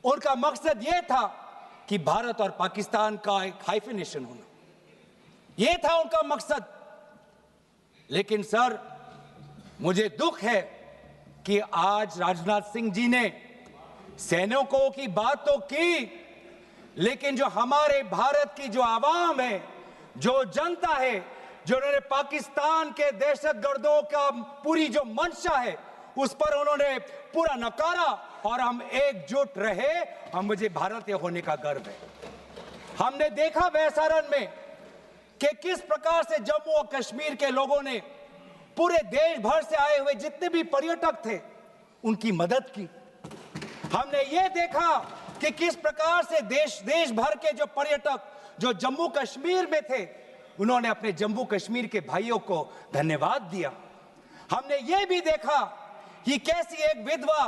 उनका मकसद यह था कि भारत और पाकिस्तान का एक हाइफिनेशन होना, यह था उनका मकसद। लेकिन सर, मुझे दुख है कि आज राजनाथ सिंह जी ने सैनिकों की बात तो की, लेकिन जो हमारे भारत की जो आवाम है, जो जनता है, जो उन्होंने पाकिस्तान के दहशतगर्दों का पूरी जो मंशा है उस पर उन्होंने पूरा नकारा, और हम एकजुट रहे। हम मुझे भारतीय होने का गर्व है। हमने देखा वैसारण में कि किस प्रकार से जम्मू और कश्मीर के लोगों ने पूरे देश भर से आए हुए जितने भी पर्यटक थे उनकी मदद की। हमने ये देखा कि किस प्रकार से देश भर के जो पर्यटक जो जम्मू कश्मीर में थे उन्होंने अपने जम्मू कश्मीर के भाइयों को धन्यवाद दिया। हमने ये भी देखा कि कैसी एक विधवा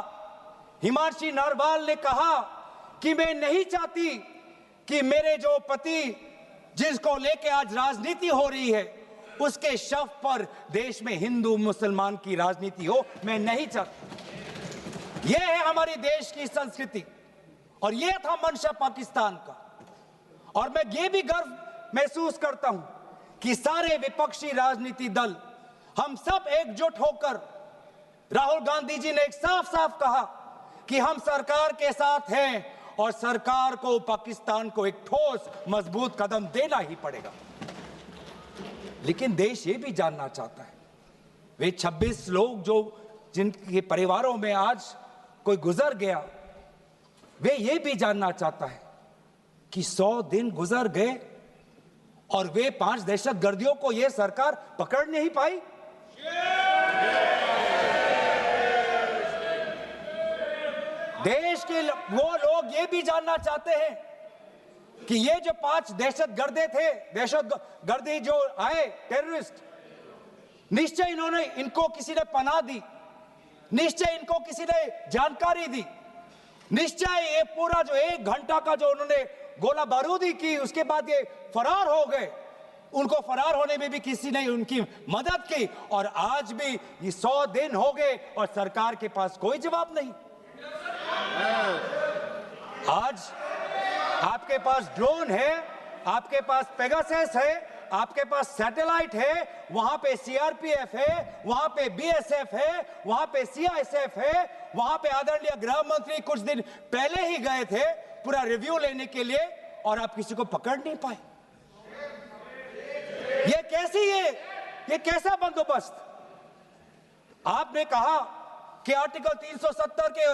हिमांशी नरवाल ने कहा कि मैं नहीं चाहती कि मेरे जो पति जिसको लेके आज राजनीति हो रही है उसके शव पर देश में हिंदू मुसलमान की राजनीति हो, मैं नहीं चाहती। यह है हमारी देश की संस्कृति और यह था मंशा पाकिस्तान का। और मैं ये भी गर्व महसूस करता हूं कि सारे विपक्षी राजनीति दल हम सब एकजुट होकर, राहुल गांधी जी ने एक साफ साफ कहा कि हम सरकार के साथ हैं और सरकार को पाकिस्तान को एक ठोस मजबूत कदम देना ही पड़ेगा। लेकिन देश ये भी जानना चाहता है, वे 26 लोग जो जिनके परिवारों में आज कोई गुजर गया, वे ये भी जानना चाहता है कि 100 दिन गुजर गए और वे 5 दहशतगर्दियों को यह सरकार पकड़ नहीं पाई। देश के वो लोग ये भी जानना चाहते हैं कि ये जो 5 दहशतगर्दे थे, दहशतगर्दी जो आए टेररिस्ट, निश्चय इनको किसी ने पनाह दी, निश्चय इनको किसी ने जानकारी दी, निश्चय ये पूरा जो 1 घंटा का जो उन्होंने गोला बारूदी की उसके बाद ये फरार हो गए, उनको फरार होने में भी किसी ने उनकी मदद की। और आज भी ये 100 दिन हो गए और सरकार के पास कोई जवाब नहीं। आज आपके पास ड्रोन है, आपके पास पेगासस है, आपके पास सैटेलाइट है, वहां पे सीआरपीएफ है, वहां पे बीएसएफ है, वहां पे सीआईएसएफ है, वहां पे आदरणीय गृह मंत्री कुछ दिन पहले ही गए थे पूरा रिव्यू लेने के लिए और आप किसी को पकड़ नहीं पाए। ये कैसी है, ये कैसा बंदोबस्त? आपने कहा कि आर्टिकल 370 के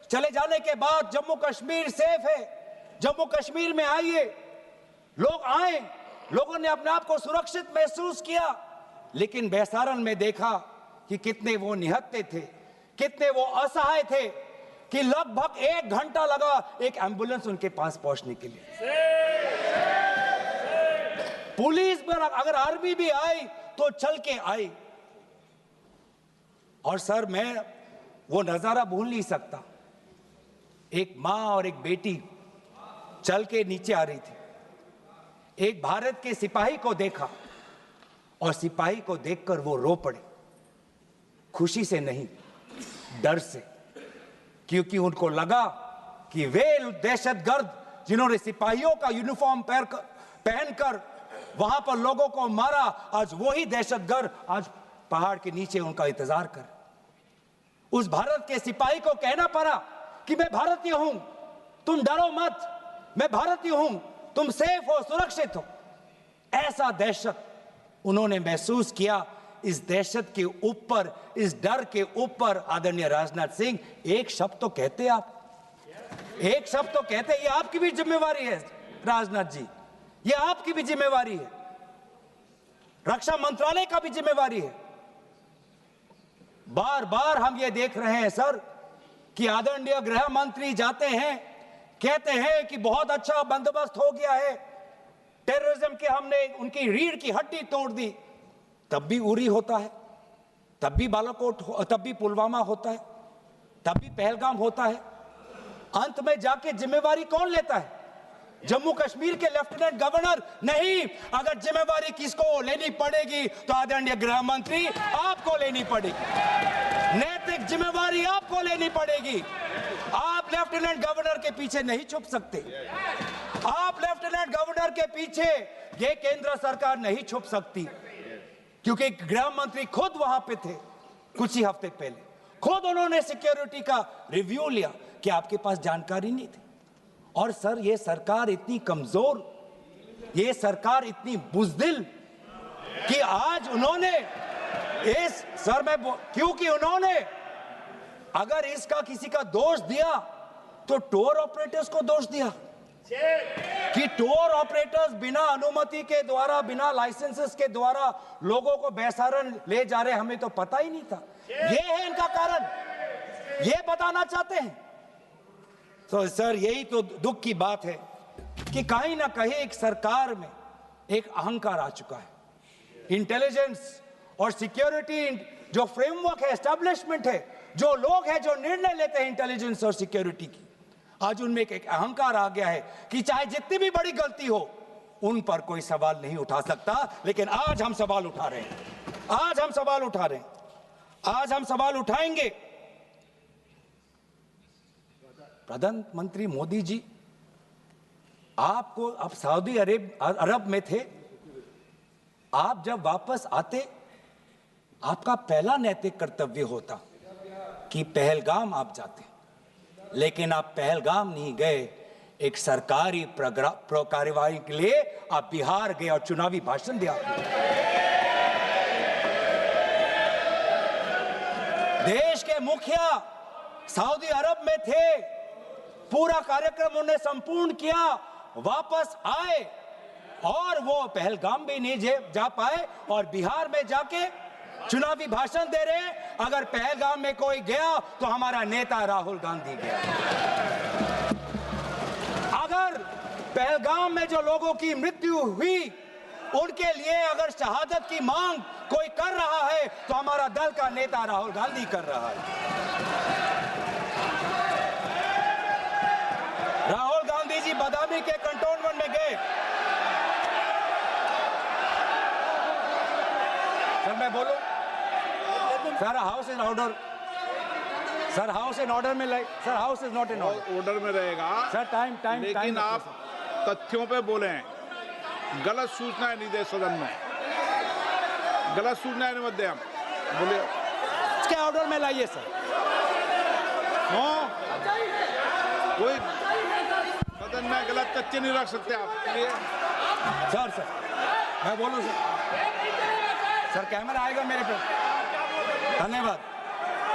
चले जाने के बाद जम्मू कश्मीर सेफ है, जम्मू कश्मीर में आइए, लोग आए, लोगों ने अपने आप को सुरक्षित महसूस किया। लेकिन बेसारन में देखा कि कितने वो निहत्थे थे, कितने वो असहाय थे कि लगभग 1 घंटा लगा एक एम्बुलेंस उनके पास पहुंचने के लिए। पुलिस पर अगर आर्मी भी आई तो चल के आई। और सर, मैं वो नजारा भूल नहीं सकता, एक मां और एक बेटी चल के नीचे आ रही थी, एक भारत के सिपाही को देखा और सिपाही को देखकर वो रो पड़े, खुशी से नहीं डर से, क्योंकि उनको लगा कि वे दहशतगर्द जिन्होंने सिपाहियों का यूनिफॉर्म पहनकर वहां पर लोगों को मारा, आज वही दहशतगर्द आज पहाड़ के नीचे उनका इंतजार कर। उस भारत के सिपाही को कहना पड़ा कि मैं भारतीय हूं, तुम डरो मत, मैं भारतीय हूं, तुम सेफ हो, सुरक्षित हो। ऐसा दहशत उन्होंने महसूस किया। इस दहशत के ऊपर, इस डर के ऊपर आदरणीय राजनाथ सिंह एक शब्द तो कहते, आप एक शब्द तो कहते, ये आपकी भी जिम्मेवारी है राजनाथ जी, ये आपकी भी जिम्मेवारी है, रक्षा मंत्रालय का भी जिम्मेवारी है। बार बार हम ये देख रहे हैं सर कि आदरणीय गृह मंत्री जाते हैं, कहते हैं कि बहुत अच्छा बंदोबस्त हो गया है, टेररिज्म के हमने उनकी रीढ़ की हड्डी तोड़ दी। तब भी उरी होता है, तब भी बालाकोट, तब भी पुलवामा होता है, तब भी पहलगाम होता है। अंत में जाके जिम्मेवारी कौन लेता है? जम्मू कश्मीर के लेफ्टिनेंट गवर्नर नहीं। अगर जिम्मेवारी किसको लेनी पड़ेगी तो आदरणीय गृह मंत्री आपको लेनी पड़ेगी, नैतिक जिम्मेवारी आपको लेनी पड़ेगी। आप आप लेफ्टिनेंट गवर्नर के पीछे नहीं छुप सकते। आप लेफ्टिनेंट गवर्नर के पीछे ये केंद्र सरकार नहीं छुप सकती, क्योंकि गृह मंत्री खुद वहां पे थे कुछ ही हफ्ते पहले। खुद उन्होंने सिक्योरिटी का रिव्यू लिया कि आपके पास जानकारी नहीं थी। और सर, ये सरकार इतनी कमजोर, ये सरकार इतनी बुज़दिल कि आज उन्होंने इस सर में, क्योंकि उन्होंने अगर इसका किसी का दोष दिया तो टूर ऑपरेटर्स को दोष दिया कि टूर ऑपरेटर्स बिना अनुमति के द्वारा, बिना लाइसेंसेस के द्वारा लोगों को बेसहारा ले जा रहे, हमें तो पता ही नहीं था। ये है इनका कारण, ये बताना चाहते हैं। तो सर, यही तो दुख की बात है कि कहीं ना कहीं एक सरकार में एक अहंकार आ चुका है। इंटेलिजेंस और सिक्योरिटी जो फ्रेमवर्क है, एस्टैब्लिशमेंट है, जो लोग हैं जो निर्णय लेते हैं इंटेलिजेंस और सिक्योरिटी की, आज उनमें एक अहंकार आ गया है कि चाहे जितनी भी बड़ी गलती हो उन पर कोई सवाल नहीं उठा सकता। लेकिन आज हम सवाल उठा रहे हैं, आज हम सवाल उठा रहे हैं, आज हम सवाल उठाएंगे। प्रधानमंत्री मोदी जी, आपको, आप सऊदी अरब में थे, आप जब वापस आते आपका पहला नैतिक कर्तव्य होता कि पहलगाम आप जाते, लेकिन आप पहलगाम नहीं गए। एक सरकारी कार्यवाही के लिए आप बिहार गए और चुनावी भाषण दिया। देश के मुखिया सऊदी अरब में थे, पूरा कार्यक्रम उन्हें संपूर्ण किया, वापस आए और वो पहलगाम भी नहीं जा पाए और बिहार में जाके चुनावी भाषण दे रहे हैं। अगर पहलगाम में कोई गया तो हमारा नेता राहुल गांधी गया। अगर पहलगाम में जो लोगों की मृत्यु हुई उनके लिए अगर शहादत की मांग कोई कर रहा है तो हमारा दल का नेता राहुल गांधी कर रहा है। राहुल गांधी जी बदामी के कंटोनमेंट में गए। सर, मैं बोलूं? Sir, house in order. Sir, house in order में sir, house is not in order में रहेगा सर। टाइम लेकिन आप तथ्यों पे बोलें, गलत सूचना नहीं दे सदन में, गलत सूचना नहीं मत दे। हम बोलिए, इसके ऑर्डर में लाइए सर। कोई सदन में गलत तथ्य नहीं रख सकते आप। सर मैं बोलूं सर, कैमरा आएगा मेरे पे। धन्यवाद।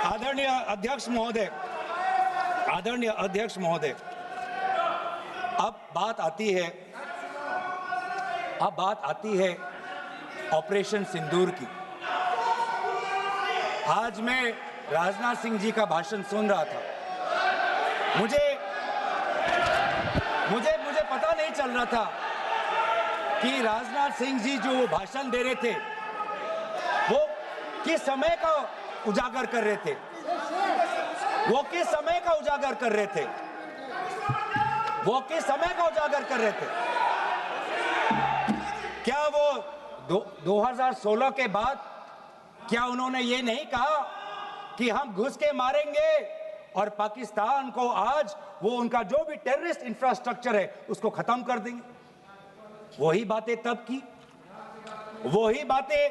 आदरणीय अध्यक्ष महोदय, आदरणीय अध्यक्ष महोदय, अब बात आती है ऑपरेशन सिंदूर की। आज मैं राजनाथ सिंह जी का भाषण सुन रहा था। मुझे पता नहीं चल रहा था कि राजनाथ सिंह जी जो भाषण दे रहे थे वो किस समय का उजागर कर रहे थे, वो किस समय का उजागर कर रहे थे, वो किस समय का उजागर कर रहे थे। क्या वो 2016 के बाद क्या उन्होंने ये नहीं कहा कि हम घुस के मारेंगे और पाकिस्तान को आज वो उनका जो भी टेररिस्ट इंफ्रास्ट्रक्चर है उसको खत्म कर देंगे? वही बातें तब की, वही बातें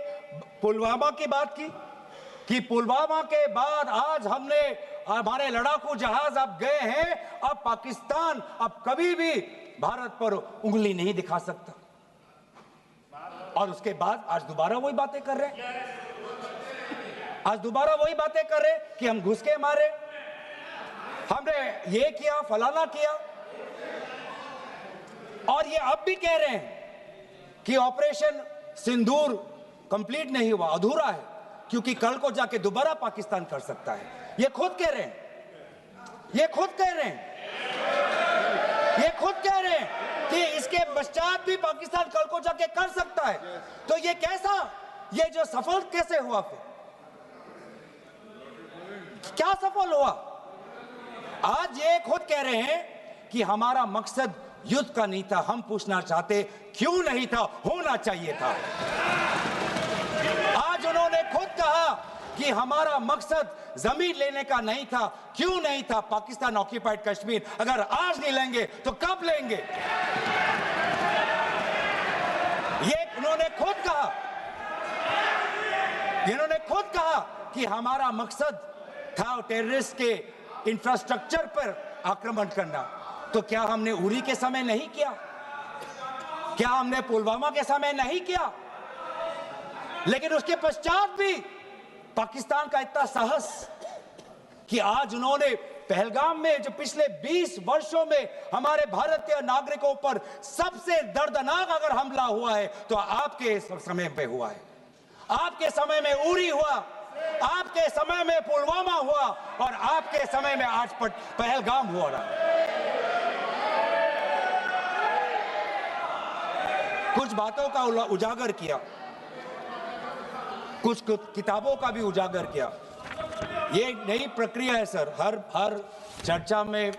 पुलवामा की बात की कि पुलवामा के बाद आज हमने, हमारे लड़ाकू जहाज अब गए हैं, अब पाकिस्तान अब कभी भी भारत पर उंगली नहीं दिखा सकता। और उसके बाद आज दोबारा वही बातें कर रहे हैं, आज दोबारा वही बातें कर रहे हैं कि हम घुस के मारे, हमने ये किया, फलाना किया। और ये अब भी कह रहे हैं कि ऑपरेशन सिंदूर कंप्लीट नहीं हुआ, अधूरा है, क्योंकि कल को जाके दोबारा पाकिस्तान कर सकता है। ये खुद कह रहे हैं, ये खुद कह रहे हैं, ये खुद कह रहे हैं कि इसके पश्चात भी पाकिस्तान कल को जाके कर सकता है। तो ये कैसा, ये जो सफल कैसे हुआ, फिर क्या सफल हुआ? आज ये खुद कह रहे हैं कि हमारा मकसद युद्ध का नहीं था। हम पूछना चाहते क्यों नहीं था, होना चाहिए था। आज उन्होंने खुद कहा कि हमारा मकसद जमीन लेने का नहीं था। क्यों नहीं था? पाकिस्तान ऑक्यूपाइड कश्मीर अगर आज नहीं लेंगे तो कब लेंगे? ये उन्होंने खुद कहा, इन्होंने खुद कहा कि हमारा मकसद था टेररिस्ट के इंफ्रास्ट्रक्चर पर आक्रमण करना। तो क्या हमने उरी के समय नहीं किया? क्या हमने पुलवामा के समय नहीं किया? लेकिन उसके पश्चात भी पाकिस्तान का इतना साहस कि आज उन्होंने पहलगाम में जो पिछले 20 वर्षों में हमारे भारतीय नागरिकों पर सबसे दर्दनाक अगर हमला हुआ है तो आपके समय पे हुआ है। आपके समय में उरी हुआ, आपके समय में पुलवामा हुआ और आपके समय में आज पहलगाम हो रहा है। कुछ बातों का उजागर किया, कुछ किताबों का भी उजागर किया। ये नई प्रक्रिया है सर, हर चर्चा में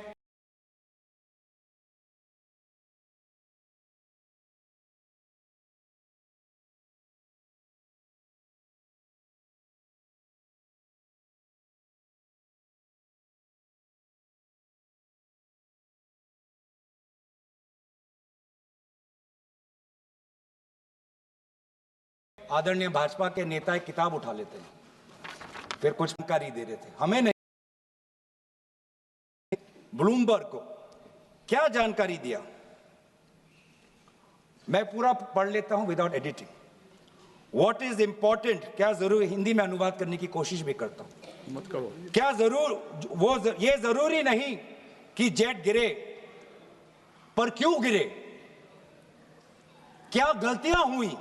आदरणीय भाजपा के नेता एक किताब उठा लेते हैं, फिर कुछ जानकारी दे रहे थे, हमें नहीं। ब्लूमबर्ग को क्या जानकारी दिया, मैं पूरा पढ़ लेता हूं without editing. What is important, क्या जरूरी, हिंदी में अनुवाद करने की कोशिश भी करता हूं, मत करो। क्या ये जरूरी नहीं कि जेट गिरे, पर क्यों गिरे, क्या गलतियां हुई,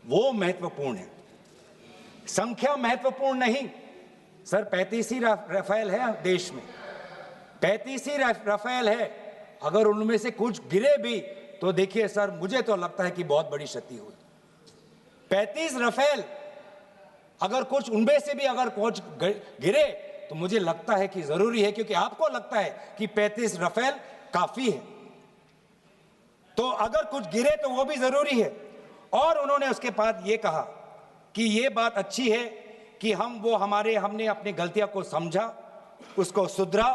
वो महत्वपूर्ण है। संख्या महत्वपूर्ण नहीं सर। 35 ही राफेल है देश में, 35 ही राफेल है। अगर उनमें से कुछ गिरे भी तो देखिए सर, मुझे तो लगता है कि बहुत बड़ी क्षति हुई। 35 राफेल, अगर कुछ उनमें से भी अगर कुछ गिरे तो मुझे लगता है कि जरूरी है, क्योंकि आपको लगता है कि 35 राफेल काफी है, तो अगर कुछ गिरे तो वो भी जरूरी है। और उन्होंने उसके बाद ये कहा कि ये बात अच्छी है कि हमने अपनी गलतियों को समझा, उसको सुधरा,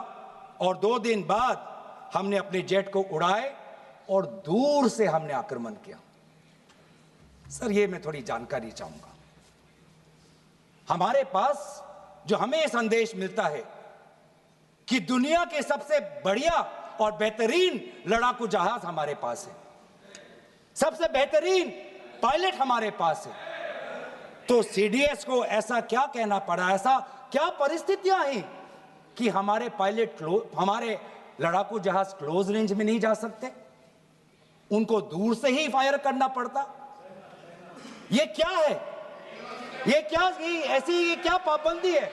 और 2 दिन बाद हमने अपने जेट को उड़ाए और दूर से हमने आक्रमण किया। सर ये मैं थोड़ी जानकारी चाहूंगा। हमारे पास जो हमें संदेश मिलता है कि दुनिया के सबसे बढ़िया और बेहतरीन लड़ाकू जहाज हमारे पास है, सबसे बेहतरीन पायलट हमारे पास है, तो सीडीएस को ऐसा क्या कहना पड़ा, ऐसा क्या परिस्थितियां हैं कि हमारे पायलट हमारे लड़ाकू जहाज क्लोज रेंज में नहीं जा सकते, उनको दूर से ही फायर करना पड़ता। ये क्या है, ये क्या पाबंदी है,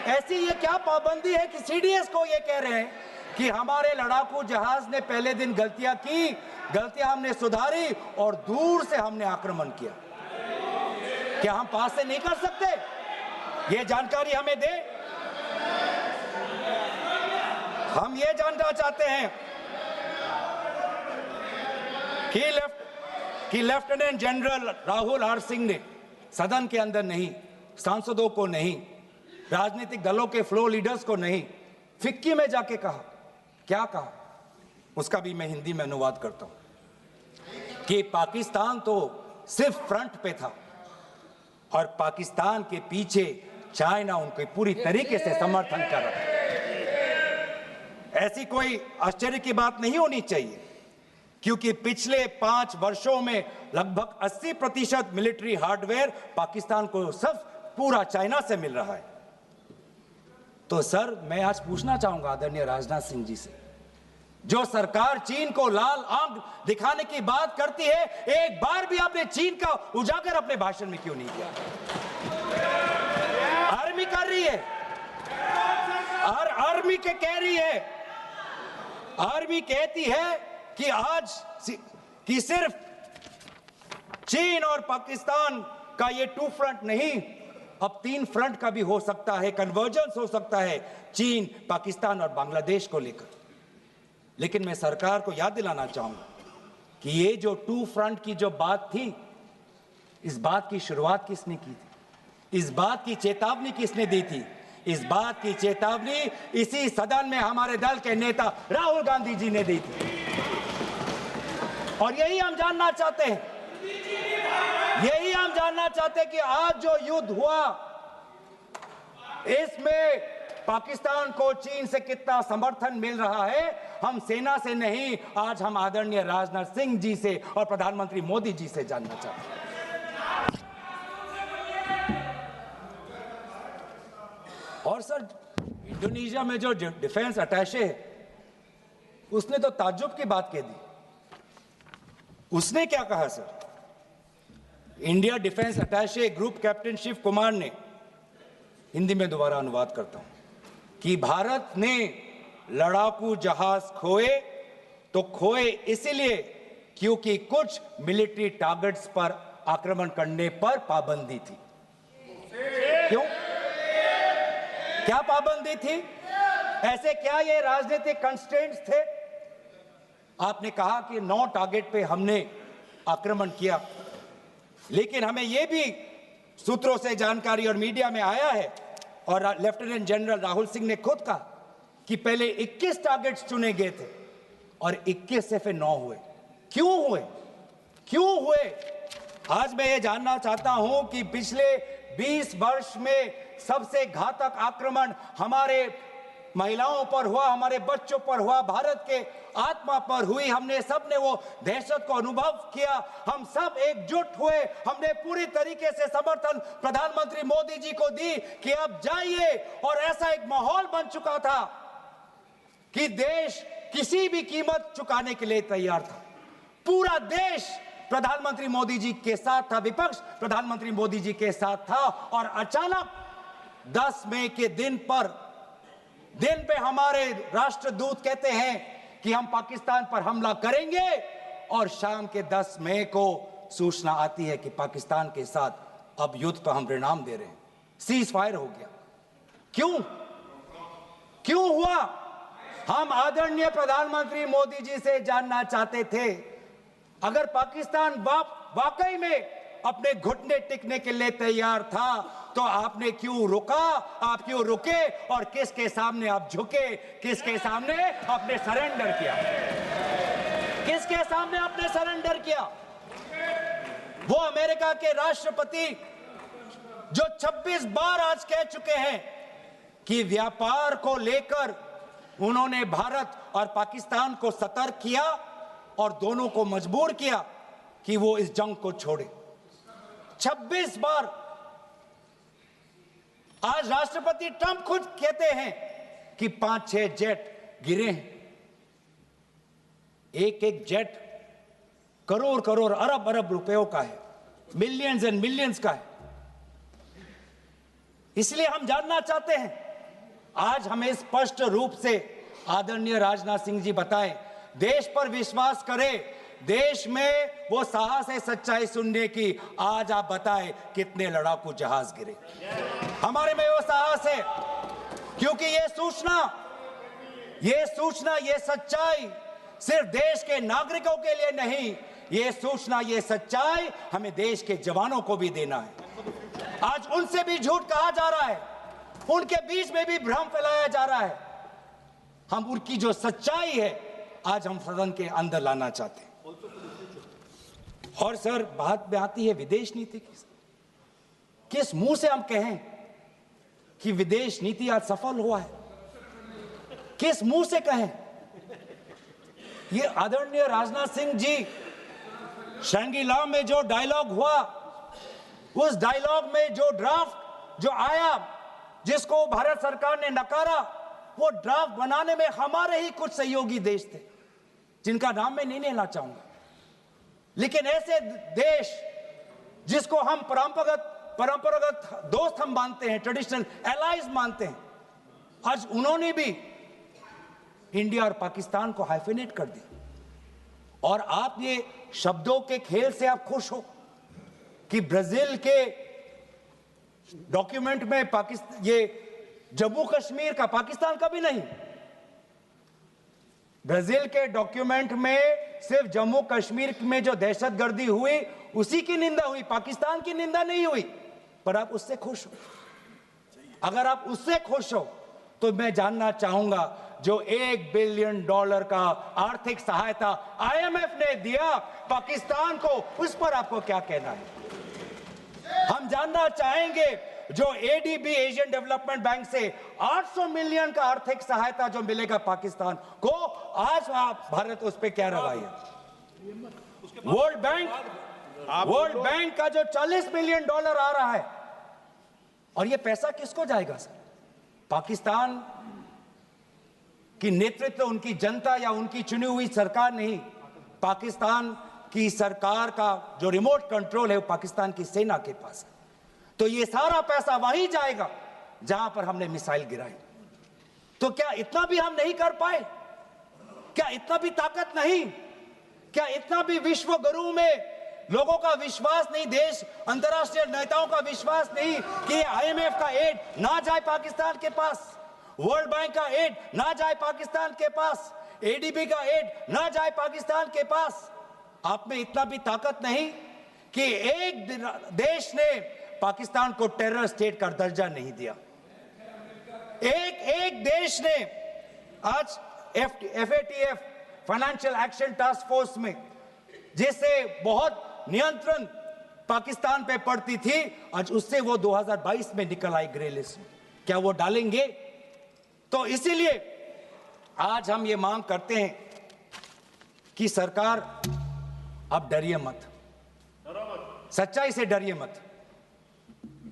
ऐसी ये क्या पाबंदी है कि सीडीएस को ये कह रहे हैं कि हमारे लड़ाकू जहाज ने पहले दिन गलतियां की, गलतियां हमने सुधारी और दूर से हमने आक्रमण किया। क्या हम पास से नहीं कर सकते? ये जानकारी हमें दे। हम ये जानना चाहते हैं कि lieutenant general Rahul R Singh ने सदन के अंदर नहीं, सांसदों को नहीं, राजनीतिक दलों के फ्लो लीडर्स को नहीं, फिक्की में जाके कहा, क्या कहा उसका भी मैं हिंदी में अनुवाद करता हूं कि पाकिस्तान तो सिर्फ फ्रंट पे था और पाकिस्तान के पीछे चाइना उनके पूरी तरीके से समर्थन कर रहा है। ऐसी कोई आश्चर्य की बात नहीं होनी चाहिए, क्योंकि पिछले 5 वर्षों में लगभग 80% मिलिट्री हार्डवेयर पाकिस्तान को सब पूरा चाइना से मिल रहा है। तो सर मैं आज पूछना चाहूंगा आदरणीय राजनाथ सिंह जी से, जो सरकार चीन को लाल आंख दिखाने की बात करती है, एक बार भी आपने चीन का उजागर अपने भाषण में क्यों नहीं किया? आर्मी कर रही है, आर्मी के कह रही है, आर्मी कहती है कि आज कि सिर्फ चीन और पाकिस्तान का ये 2 फ्रंट नहीं, अब 3 फ्रंट का भी हो सकता है, कन्वर्जेंस हो सकता है चीन, पाकिस्तान और बांग्लादेश को लेकर। लेकिन मैं सरकार को याद दिलाना चाहूंगा कि ये जो 2 फ्रंट की जो बात थी, इस बात की शुरुआत किसने की थी? इस बात की चेतावनी किसने दी थी? इस बात की चेतावनी इसी सदन में हमारे दल के नेता राहुल गांधी जी ने दी थी। और यही हम जानना चाहते हैं, कि आज जो युद्ध हुआ इसमें पाकिस्तान को चीन से कितना समर्थन मिल रहा है, हम सेना से नहीं, आज हम आदरणीय राजनाथ सिंह जी से और प्रधानमंत्री मोदी जी से जानना चाहते हैं। और सर, इंडोनेशिया में जो डिफेंस अटैचे है उसने तो ताज्जुब की बात कह दी। उसने क्या कहा sir? India defence attaché group captain Shiv Kumar ने, हिंदी में दोबारा अनुवाद करता हूं, कि भारत ने लड़ाकू जहाज खोए तो खोए इसलिए क्योंकि कुछ मिलिट्री टारगेट्स पर आक्रमण करने पर पाबंदी थी। क्यों? क्या पाबंदी थी? ऐसे क्या ये राजनीतिक कंस्ट्रेंट्स थे? आपने कहा कि 9 टारगेट पे हमने आक्रमण किया, लेकिन हमें यह भी सूत्रों से जानकारी और मीडिया में आया है, और लेफ्टिनेंट जनरल राहुल सिंह ने खुद कहा कि पहले 21 टारगेट्स चुने गए थे और 21 से फिर 9 हुए। क्यों हुए? क्यों हुए? आज मैं ये जानना चाहता हूं कि पिछले 20 वर्ष में सबसे घातक आक्रमण हमारे महिलाओं पर हुआ, हमारे बच्चों पर हुआ, भारत के आत्मा पर हुई। हमने सब ने वो दहशत को अनुभव किया, हम सब एकजुट हुए, हमने पूरी तरीके से समर्थन प्रधानमंत्री मोदी जी को दी कि अब जाइए। और ऐसा एक माहौल बन चुका था कि देश किसी भी कीमत चुकाने के लिए तैयार था। पूरा देश प्रधानमंत्री मोदी जी के साथ था, विपक्ष प्रधानमंत्री मोदी जी के साथ था। और अचानक 10 मई के दिन पे हमारे राष्ट्रदूत कहते हैं कि हम पाकिस्तान पर हमला करेंगे, और शाम के 10 मई को सूचना आती है कि पाकिस्तान के साथ अब युद्ध पर हम परिणाम दे रहे हैं, सीज फायर हो गया। क्यों हुआ? हम आदरणीय प्रधानमंत्री मोदी जी से जानना चाहते थे, अगर पाकिस्तान वाकई में अपने घुटने टिकने के लिए तैयार था तो आपने क्यों रुका? आप क्यों रुके? और किसके सामने आप झुके? किसके सामने आपने सरेंडर किया? किसके सामने आपने सरेंडर किया? वो अमेरिका के राष्ट्रपति जो 26 बार आज कह चुके हैं कि व्यापार को लेकर उन्होंने भारत और पाकिस्तान को सतर्क किया और दोनों को मजबूर किया कि वो इस जंग को छोड़े। 26 बार। आज राष्ट्रपति ट्रंप खुद कहते हैं कि 5-6 जेट गिरे हैं। एक जेट करोड़ अरब रुपयों का है, मिलियंस एंड मिलियंस का है। इसलिए हम जानना चाहते हैं, आज हमें स्पष्ट रूप से आदरणीय राजनाथ सिंह जी बताएं, देश पर विश्वास करें, देश में वो साहस है सच्चाई सुनने की। आज आप बताएं कितने लड़ाकू जहाज गिरे? हमारे में वो साहस है, क्योंकि ये सूचना, ये सच्चाई सिर्फ देश के नागरिकों के लिए नहीं, ये सूचना, ये सच्चाई हमें देश के जवानों को भी देना है। आज उनसे भी झूठ कहा जा रहा है, उनके बीच में भी भ्रम फैलाया जा रहा है। हम उनकी जो सच्चाई है आज हम सदन के अंदर लाना चाहते हैं। और सर, बात में आती है विदेश नीति की। किस मुंह से हम कहें कि विदेश नीति आज सफल हुआ है? किस मुंह से कहें? ये आदरणीय राजनाथ सिंह जी, शंगीला में जो डायलॉग हुआ, उस डायलॉग में जो ड्राफ्ट जो आया, जिसको भारत सरकार ने नकारा, वो ड्राफ्ट बनाने में हमारे ही कुछ सहयोगी देश थे, जिनका नाम मैं नहीं लेना चाहूंगा। लेकिन ऐसे देश जिसको हम परंपरागत दोस्त हम मानते हैं, ट्रेडिशनल एलाइज मानते हैं, आज उन्होंने भी इंडिया और पाकिस्तान को हाइफिनेट कर दिया। और आप ये शब्दों के खेल से आप खुश हो कि ब्राजील के डॉक्यूमेंट में ये जम्मू कश्मीर का, पाकिस्तान का भी नहीं, ब्राजील के डॉक्यूमेंट में सिर्फ जम्मू कश्मीर में जो दहशतगर्दी हुई उसी की निंदा हुई, पाकिस्तान की निंदा नहीं हुई। पर आप उससे खुश हो? अगर आप उससे खुश हो तो मैं जानना चाहूंगा, जो $1 बिलियन का आर्थिक सहायता IMF ने दिया पाकिस्तान को, उस पर आपको क्या कहना है? हम जानना चाहेंगे जो ADB एशियन डेवलपमेंट बैंक से 800 मिलियन का आर्थिक सहायता जो मिलेगा पाकिस्तान को, आज आप भारत उस पर क्या रवैया? वर्ल्ड बैंक का जो $40 मिलियन आ रहा है, और ये पैसा किसको जाएगा सर? पाकिस्तान की नेतृत्व उनकी जनता या उनकी चुनी हुई सरकार नहीं, पाकिस्तान की सरकार का जो रिमोट कंट्रोल है वो पाकिस्तान की सेना के पास है। तो ये सारा पैसा वहीं जाएगा जहां पर हमने मिसाइल गिराई। तो क्या इतना भी हम नहीं कर पाए? क्या इतना भी ताकत नहीं? क्या इतना भी विश्व गुरु में लोगों का विश्वास नहीं, देश अंतर्राष्ट्रीय नेताओं का विश्वास नहीं कि IMF का एड ना जाए पाकिस्तान के पास, वर्ल्ड बैंक का एड ना जाए पाकिस्तान के पास, ADB का एड ना जाए पाकिस्तान के पास? आप में इतना भी ताकत नहीं कि एक देश ने पाकिस्तान को टेरर स्टेट का दर्जा नहीं दिया? एक देश ने आज FATF financial action task force में, जिससे बहुत नियंत्रण पाकिस्तान पे पड़ती थी, आज उससे वो 2022 में निकल आई ग्रे लिस्ट में, क्या वो डालेंगे? तो इसीलिए आज हम ये मांग करते हैं कि सरकार अब डरिए मत, सच्चाई से डरिए मत।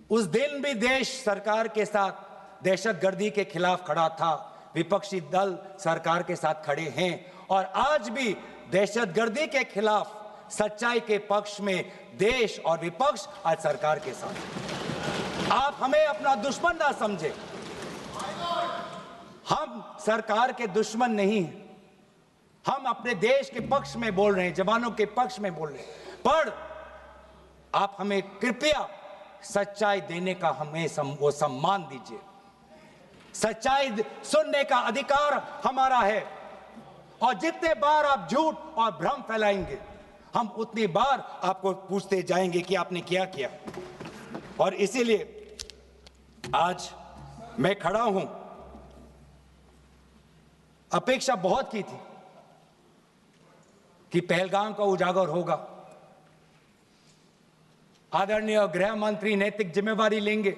उस दिन भी देश सरकार के साथ दहशतगर्दी के खिलाफ खड़ा था, विपक्षी दल सरकार के साथ खड़े हैं, और आज भी दहशतगर्दी के खिलाफ सच्चाई के पक्ष में देश और विपक्ष आज सरकार के साथ। आप हमें अपना दुश्मन ना समझे, हम सरकार के दुश्मन नहीं हैं, हम अपने देश के पक्ष में बोल रहे हैं, जवानों के पक्ष में बोल रहे हैं, पर आप हमें कृपया सच्चाई देने का हमें वो सम्मान दीजिए। सच्चाई सुनने का अधिकार हमारा है, और जितने बार आप झूठ और भ्रम फैलाएंगे, हम उतनी बार आपको पूछते जाएंगे कि आपने क्या किया। और इसीलिए आज मैं खड़ा हूं। अपेक्षा बहुत की थी कि पहलगाम का उजागर होगा, आदरणीय गृह मंत्री नैतिक जिम्मेवारी लेंगे,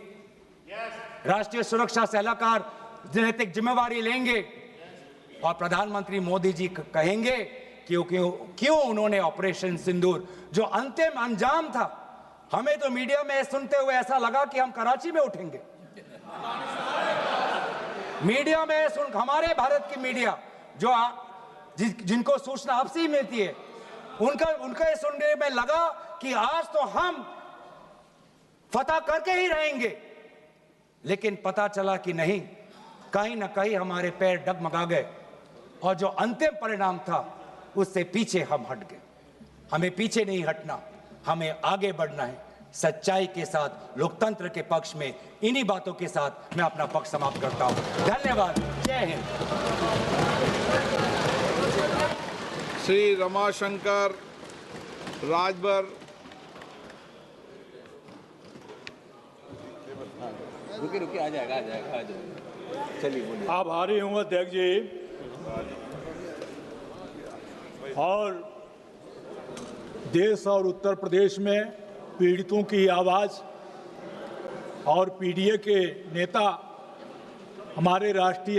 राष्ट्रीय सुरक्षा सलाहकार नैतिक जिम्मेवारी लेंगे, और प्रधानमंत्री मोदी जी कहेंगे क्यों उन्होंने ऑपरेशन सिंदूर जो अंतिम अंजाम था, हमें तो मीडिया में सुनते हुए ऐसा लगा कि हम कराची में उठेंगे। मीडिया में हमारे भारत की मीडिया जो जिनको सूचना आपसे ही मिलती है, उनका सुनने में लगा कि आज तो हम फतह करके ही रहेंगे, लेकिन पता चला कि नहीं, कहीं ना कहीं हमारे पैर डगमगा गए, और जो अंतिम परिणाम था उससे पीछे हम हट गए। हमें पीछे नहीं हटना, हमें आगे बढ़ना है, सच्चाई के साथ, लोकतंत्र के पक्ष में। इन्हीं बातों के साथ मैं अपना पक्ष समाप्त करता हूं। धन्यवाद। जय हिंद। श्री रमाशंकर राजभर। रुकिए आ जाएगा। चलिए बोलिए। आभारी हूँ अध्यक्ष जी। और देश और उत्तर प्रदेश में पीड़ितों की आवाज़ और PDA के नेता हमारे राष्ट्रीय